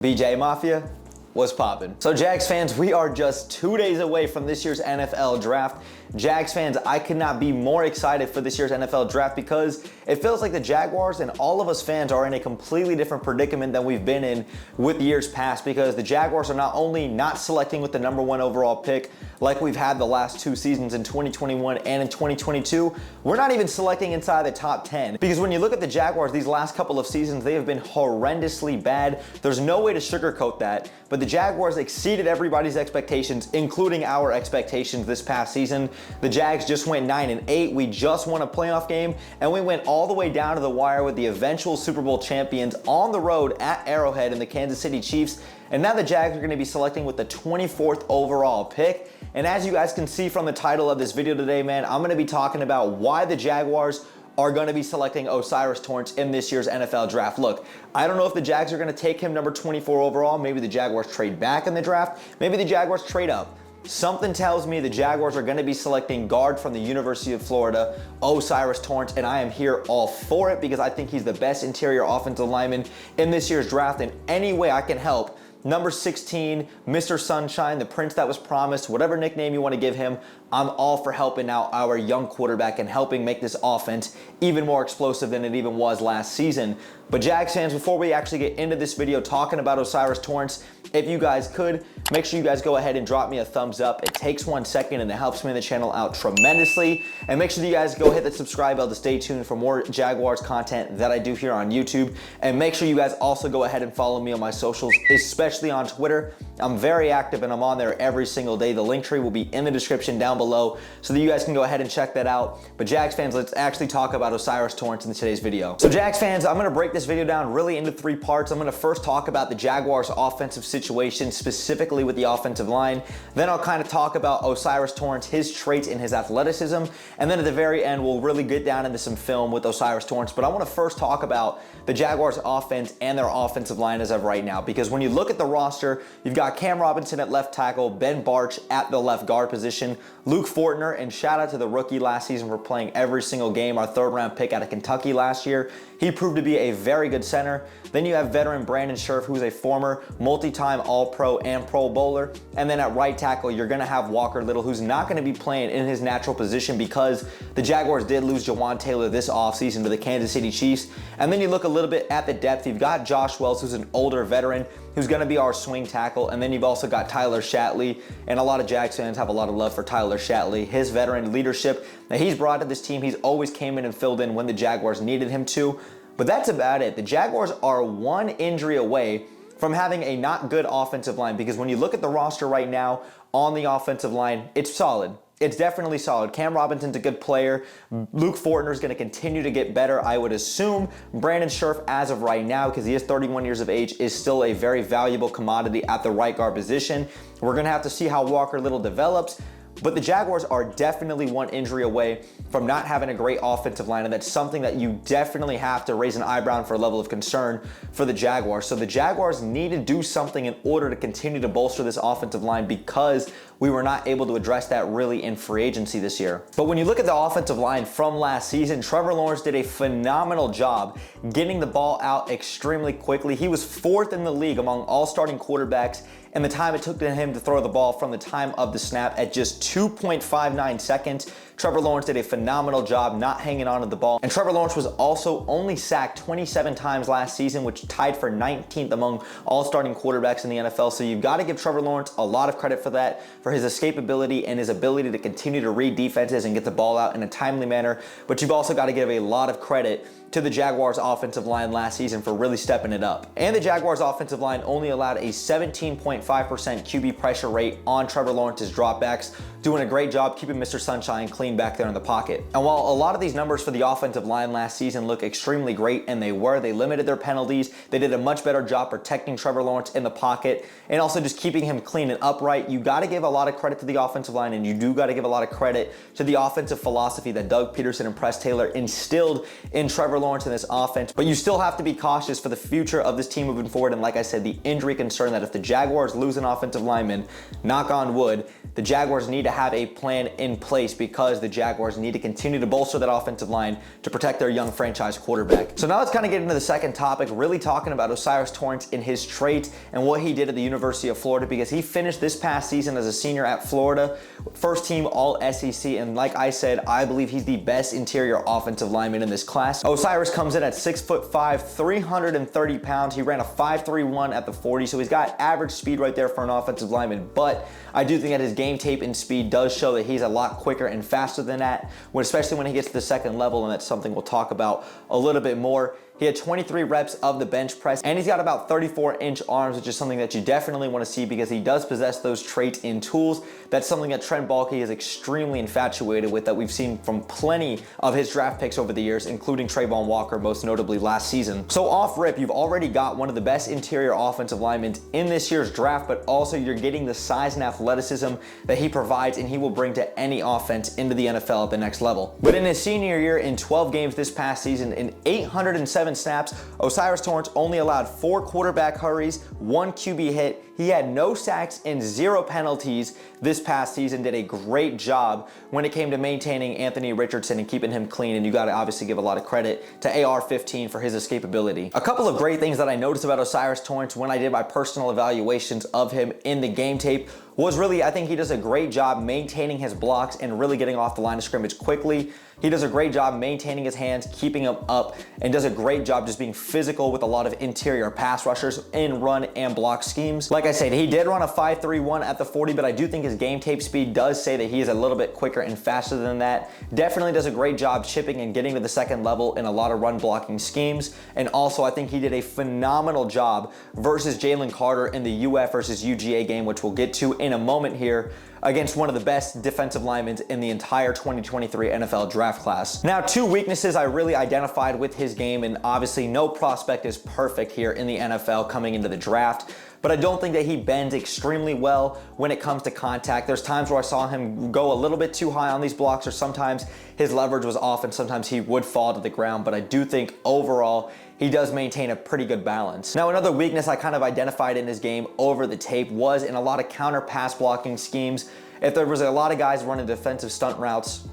BJ Mafia, what's poppin'? So Jags fans, we are just 2 days away from this year's NFL draft. Jags fans, I could not be more excited for this year's NFL draft because it feels like the Jaguars and all of us fans are in a completely different predicament than we've been in with years past, because the Jaguars are not only not selecting with the #1 overall pick like we've had the last 2 seasons in 2021 and in 2022, we're not even selecting inside the top 10. Because when you look at the Jaguars these last couple of seasons, they have been horrendously bad. There's no way to sugarcoat that, but the Jaguars exceeded everybody's expectations, including our expectations this past season. The Jags just went 9-8. We just won a playoff game, and we went all the way down to the wire with the eventual Super Bowl champions on the road at Arrowhead and the Kansas City Chiefs. And now the Jags are going to be selecting with the 24th overall pick. And as you guys can see from the title of this video today, man, I'm going to be talking about why the Jaguars are going to be selecting Osiris Torrence in this year's NFL draft. Look, I don't know if the Jags are going to take him number 24 overall. Maybe the Jaguars trade back in the draft. Maybe the Jaguars trade up. Something tells me the Jaguars are going to be selecting guard from the University of Florida, Osiris Torrence, and I am here all for it because I think he's the best interior offensive lineman in this year's draft. In any way I can help, number 16, Mr. Sunshine, the prince that was promised, whatever nickname you want to give him, I'm all for helping out our young quarterback and helping make this offense even more explosive than it even was last season. But Jags fans, before we actually get into this video talking about Osiris Torrence, if you guys could, make sure you guys go ahead and drop me a thumbs up. It takes 1 second and it helps me and the channel out tremendously. And make sure that you guys go hit the subscribe bell to stay tuned for more Jaguars content that I do here on YouTube. And make sure you guys also go ahead and follow me on my socials, especially on Twitter. I'm very active and I'm on there every single day. The link tree will be in the description down below so that you guys can go ahead and check that out. But Jags fans, let's actually talk about Osiris Torrence in today's video. So Jags fans, I'm going to break this video down really into 3 parts. I'm going to first talk about the Jaguars offensive situation, specifically with the offensive line. Then I'll kind of talk about Osiris Torrence, his traits and his athleticism. And then at the very end, we'll really get down into some film with Osiris Torrence. But I want to first talk about the Jaguars offense and their offensive line as of right now. Because when you look at the roster, you've got Cam Robinson at left tackle, Ben Barch at the left guard position, Luke Fortner, and shout out to the rookie last season for playing every single game, our 3rd round pick out of Kentucky last year. He proved to be a very good center. Then you have veteran Brandon Scherff, who's a former multi-time All-Pro and Pro Bowler. And then at right tackle, you're going to have Walker Little, who's not going to be playing in his natural position because the Jaguars did lose Jawan Taylor this offseason to the Kansas City Chiefs. And then you look a little bit at the depth. You've got Josh Wells, who's an older veteran, who's going to be our swing tackle. And then you've also got Tyler Shatley. And a lot of Jags fans have a lot of love for Tyler Shatley. His veteran leadership that he's brought to this team, he's always came in and filled in when the Jaguars needed him to. But that's about it. The Jaguars are 1 injury away from having a not good offensive line, because when you look at the roster right now on the offensive line, it's solid. It's definitely solid. Cam Robinson's a good player. Luke Fortner is going to continue to get better, I would assume. Brandon Scherff, as of right now, because he is 31 years of age, is still a very valuable commodity at the right guard position. We're going to have to see how Walker Little develops. But the Jaguars are definitely 1 injury away from not having a great offensive line, and that's something that you definitely have to raise an eyebrow for a level of concern for the Jaguars. So the Jaguars need to do something in order to continue to bolster this offensive line, because we were not able to address that really in free agency this year. But when you look at the offensive line from last season, Trevor Lawrence did a phenomenal job getting the ball out extremely quickly. He was 4th in the league among all starting quarterbacks and the time it took him to throw the ball from the time of the snap at just 2.59 seconds. Trevor Lawrence did a phenomenal job not hanging on to the ball. And Trevor Lawrence was also only sacked 27 times last season, which tied for 19th among all starting quarterbacks in the NFL. So you've got to give Trevor Lawrence a lot of credit for that, for his escapability and his ability to continue to read defenses and get the ball out in a timely manner. But you've also got to give a lot of credit to the Jaguars offensive line last season for really stepping it up. And the Jaguars offensive line only allowed a 17.5% QB pressure rate on Trevor Lawrence's dropbacks, doing a great job keeping Mr. Sunshine clean back there in the pocket. And while a lot of these numbers for the offensive line last season look extremely great, and they limited their penalties, they did a much better job protecting Trevor Lawrence in the pocket and also just keeping him clean and upright. You got to give a lot of credit to the offensive line, and you do got to give a lot of credit to the offensive philosophy that Doug Peterson and Press Taylor instilled in Trevor Lawrence in this offense, but you still have to be cautious for the future of this team moving forward. And like I said, the injury concern that if the Jaguars lose an offensive lineman, knock on wood, the Jaguars need to have a plan in place because the Jaguars need to continue to bolster that offensive line to protect their young franchise quarterback. So now let's kind of get into the second topic, really talking about Osiris Torrence in his traits and what he did at the University of Florida, because he finished this past season as a senior at Florida, first team all SEC, and like I said, I believe he's the best interior offensive lineman in this class. Osiris comes in at 6'5", 330 pounds. He ran a 5.31 at the 40, so he's got average speed right there for an offensive lineman, but I do think that his game tape and speed does show that he's a lot quicker and faster than that, especially when he gets to the second level, and that's something we'll talk about a little bit more. He had 23 reps of the bench press, and he's got about 34-inch arms, which is something that you definitely want to see because he does possess those traits in tools. That's something that Trent Baalke is extremely infatuated with, that we've seen from plenty of his draft picks over the years, including Trayvon Walker, most notably last season. So off rip, you've already got one of the best interior offensive linemen in this year's draft, but also you're getting the size and athleticism that he provides and he will bring to any offense into the NFL at the next level. But in his senior year, in 12 games this past season, in 807 snaps, Osiris Torrence only allowed 4 quarterback hurries, 1 QB hit. He had no sacks and 0 penalties this past season. Did a great job when it came to maintaining Anthony Richardson and keeping him clean, and you got to obviously give a lot of credit to AR-15 for his escapability. A couple of great things that I noticed about Osiris Torrence when I did my personal evaluations of him in the game tape was really, I think he does a great job maintaining his blocks and really getting off the line of scrimmage quickly. He does a great job maintaining his hands, keeping them up, and does a great job just being physical with a lot of interior pass rushers in run and block schemes. Like I said, he did run a 5.31 at the 40, but I do think his game tape speed does say that he is a little bit quicker and faster than that. Definitely does a great job chipping and getting to the second level in a lot of run blocking schemes. And also, I think he did a phenomenal job versus Jalen Carter in the UF versus UGA game, which we'll get to in a moment here, against one of the best defensive linemen in the entire 2023 NFL draft class. Now, 2 weaknesses I really identified with his game, and obviously no prospect is perfect here in the NFL coming into the draft, but I don't think that he bends extremely well when it comes to contact. There's times where I saw him go a little bit too high on these blocks, or sometimes his leverage was off and sometimes he would fall to the ground, but I do think overall he does maintain a pretty good balance. Now, another weakness I kind of identified in his game over the tape was in a lot of counter pass blocking schemes. If there was a lot of guys running defensive stunt routes.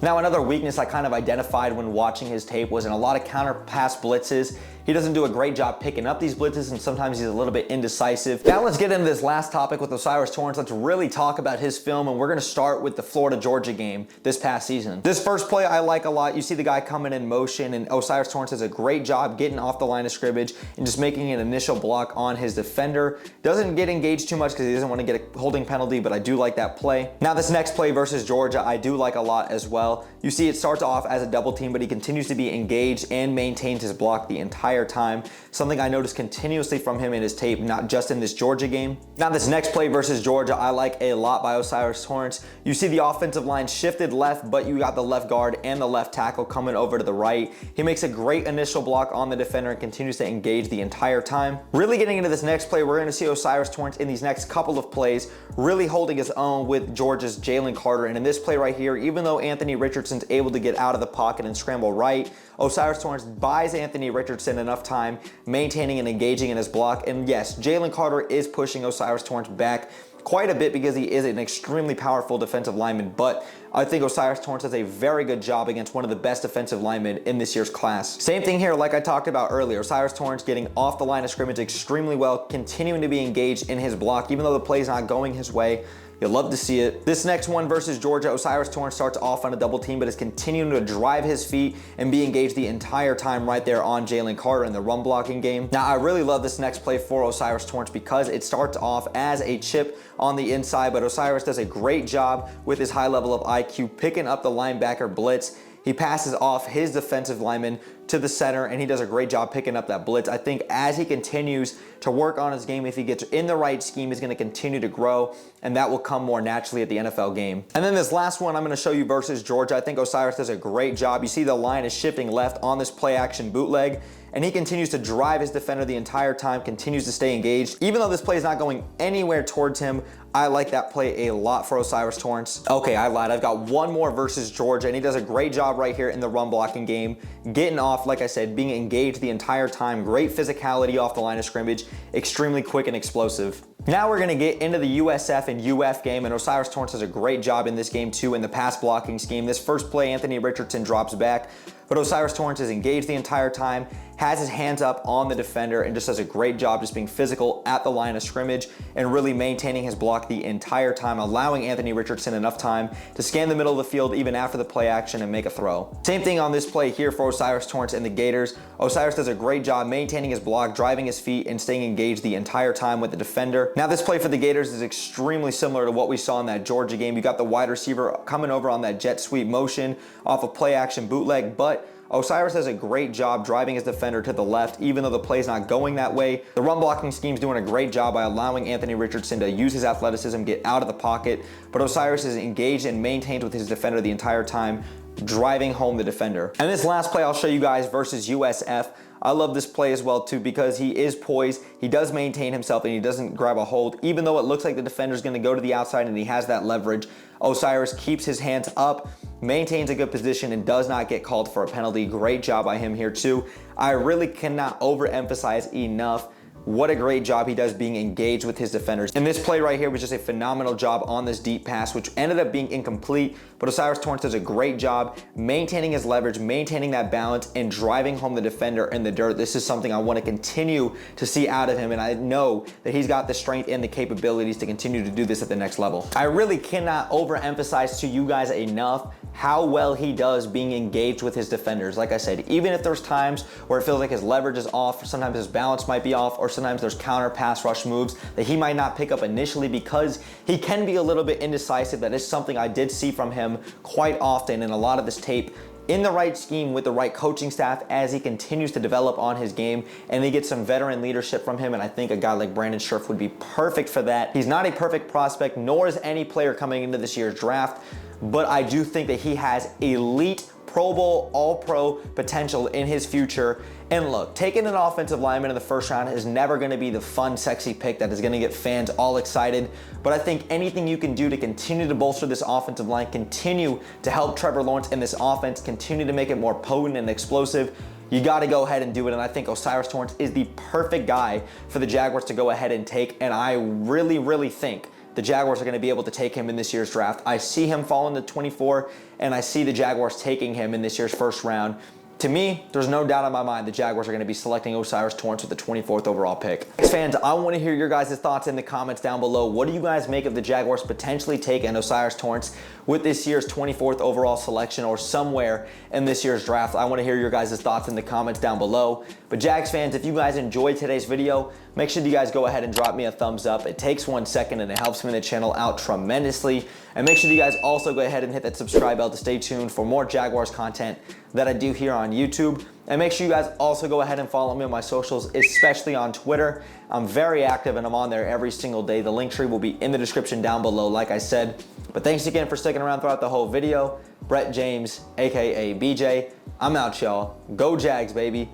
Now, another weakness I kind of identified when watching his tape was in a lot of counter pass blitzes. He doesn't do a great job picking up these blitzes, and sometimes he's a little bit indecisive. Now let's get into this last topic with Osiris Torrence. Let's really talk about his film, and we're gonna start with the Florida-Georgia game this past season. This first play I like a lot. You see the guy coming in motion, and Osiris Torrence does a great job getting off the line of scrimmage and just making an initial block on his defender. Doesn't get engaged too much because he doesn't want to get a holding penalty, but I do like that play. Now this next play versus Georgia, I do like a lot as well. You see it starts off as a double team, but he continues to be engaged and maintains his block the entire time. Something I noticed continuously from him in his tape, not just in this Georgia game. Now this next play versus Georgia, I like a lot by Osiris Torrence. You see the offensive line shifted left, but you got the left guard and the left tackle coming over to the right. He makes a great initial block on the defender and continues to engage the entire time. Really getting into this next play, we're going to see Osiris Torrence in these next couple of plays really holding his own with Georgia's Jalen Carter. And in this play right here, even though Anthony Richardson's able to get out of the pocket and scramble right, Osiris Torrence buys Anthony Richardson enough time maintaining and engaging in his block. And yes, Jalen Carter is pushing Osiris Torrence back quite a bit because he is an extremely powerful defensive lineman, but I think Osiris Torrence does a very good job against one of the best defensive linemen in this year's class. Same thing here, like I talked about earlier. Osiris Torrence getting off the line of scrimmage extremely well, continuing to be engaged in his block, even though the play's not going his way. You'll love to see it. This next one versus Georgia, Osiris Torrence starts off on a double team, but is continuing to drive his feet and be engaged the entire time right there on Jalen Carter in the run blocking game. Now, I really love this next play for Osiris Torrence because it starts off as a chip on the inside, but Osiris does a great job with his high level of IQ picking up the linebacker blitz. He passes off his defensive lineman to the center, and he does a great job picking up that blitz. I think as he continues to work on his game, if he gets in the right scheme, he's going to continue to grow, and that will come more naturally at the NFL game. And then this last one I'm going to show you versus Georgia. I think Osiris does a great job. You see the line is shifting left on this play action bootleg, and he continues to drive his defender the entire time, continues to stay engaged. Even though this play is not going anywhere towards him, I like that play a lot for Osiris Torrence. Okay, I lied. I've got one more versus Georgia, and he does a great job right here in the run blocking game. Getting off, like I said, being engaged the entire time. Great physicality off the line of scrimmage. Extremely quick and explosive. Now we're going to get into the USF and UF game, and Osiris Torrence does a great job in this game too in the pass blocking scheme. This first play, Anthony Richardson drops back, but Osiris Torrence is engaged the entire time, has his hands up on the defender, and just does a great job just being physical at the line of scrimmage and really maintaining his block the entire time, allowing Anthony Richardson enough time to scan the middle of the field even after the play action and make a throw. Same thing on this play here for Osiris Torrence and the Gators. Osiris does a great job maintaining his block, driving his feet, and staying engaged the entire time with the defender. Now this play for the Gators is extremely similar to what we saw in that Georgia game. You got the wide receiver coming over on that jet sweep motion off a play action bootleg, but Osiris does a great job driving his defender to the left, even though the play's not going that way. The run blocking scheme's doing a great job by allowing Anthony Richardson to use his athleticism, get out of the pocket, but Osiris is engaged and maintained with his defender the entire time, driving home the defender. And this last play I'll show you guys versus USF. I love this play as well too because he is poised, he does maintain himself, and he doesn't grab a hold. Even though it looks like the defender's going to go to the outside and he has that leverage, Osiris keeps his hands up, maintains a good position, and does not get called for a penalty. Great job by him here too. I really cannot overemphasize enough what a great job he does being engaged with his defenders. And this play right here was just a phenomenal job on this deep pass, which ended up being incomplete, but Osiris Torrence does a great job maintaining his leverage, maintaining that balance, and driving home the defender in the dirt. This is something I want to continue to see out of him, and I know that he's got the strength and the capabilities to continue to do this at the next level. I really cannot overemphasize to you guys enough how well he does being engaged with his defenders. Like I said, even if there's times where it feels like his leverage is off, sometimes his balance might be off, or sometimes there's counter pass rush moves that he might not pick up initially because he can be a little bit indecisive. That is something I did see from him quite often in a lot of this tape. In the right scheme with the right coaching staff as he continues to develop on his game, and he gets some veteran leadership from him, and I think a guy like Brandon Scherf would be perfect for that. He's not a perfect prospect, nor is any player coming into this year's draft, but I do think that he has elite Pro Bowl, All-Pro potential in his future. And look, taking an offensive lineman in the first round is never going to be the fun, sexy pick that is going to get fans all excited. But I think anything you can do to continue to bolster this offensive line, continue to help Trevor Lawrence in this offense, continue to make it more potent and explosive, you got to go ahead and do it. And I think Osiris Torrence is the perfect guy for the Jaguars to go ahead and take. And I really, really think the Jaguars are going to be able to take him in this year's draft. I see him falling to 24, and I see the Jaguars taking him in this year's first round. To me, there's no doubt in my mind the Jaguars are going to be selecting Osiris Torrence with the 24th overall pick. Fans, I want to hear your guys' thoughts in the comments down below. What do you guys make of the Jaguars potentially taking Osiris Torrence with this year's 24th overall selection or somewhere in this year's draft? I want to hear your guys' thoughts in the comments down below. But Jags fans, if you guys enjoyed today's video, make sure you guys go ahead and drop me a thumbs up. It takes 1 second and it helps me the channel out tremendously. And make sure you guys also go ahead and hit that subscribe bell to stay tuned for more Jaguars content that I do here on YouTube. And make sure you guys also go ahead and follow me on my socials, especially on Twitter. I'm very active and I'm on there every single day. The link tree will be in the description down below, like I said. But thanks again for sticking around throughout the whole video. Brett James, aka BJ. I'm out, y'all. Go Jags, baby.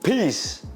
Peace.